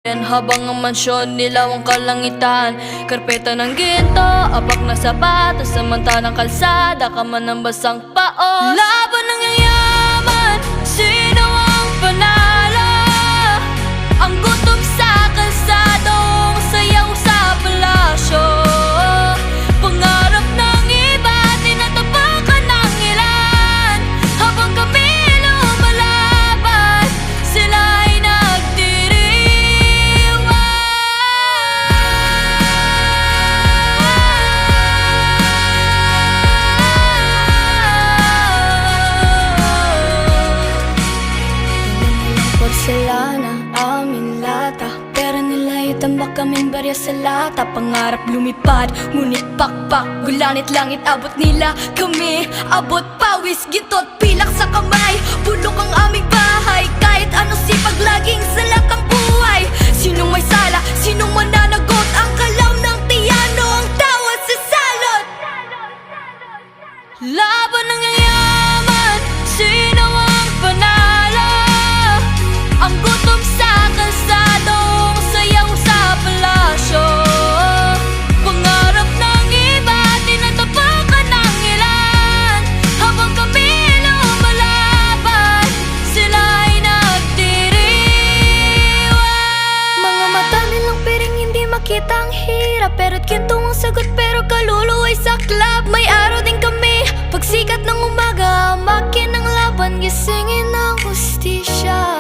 Habang ang mansyon nilaw ang kalangitan, karpeta ng ginto, abak na sapatos, samantalang kalsada ka man ng basang paos. Laban ng yayaman, sino ang panalo? Ang gutom sa kalsadong sayaw sa palasyo. Pangarap ng iba, tinatapakan ng ilan. Habang kami lumalaban, sila ay porselana, aming lata. Pera nila itambak kaming barya sa lata. Pangarap lumipad, ngunit pakpak. Gulanit langit, abot nila kami. Abot pawis, ginto at pilak sa kamay. Bulok ang aming bahay, kahit ano sipag, laging salat ang buhay. Sinong may sala, sinong mananagot? Ang kalaw ng tiyano, ang tawad sa salot. Laban ng yayaman, sino ang panalo? Ang gutom sa kalsadong sayaw sa palasyo. Pangarap ng iba, tinatapakan ng ilan. Habang kami lumalaban, sila ay nagdiriwang. Mga mata nilang piring, hindi makita ang hirap. Pero't ginto ang sagot, pero kaluluwa ay saklap. May araw din kami, pagsikat ng umaga, makin ang laban, gisingin ang hustisya.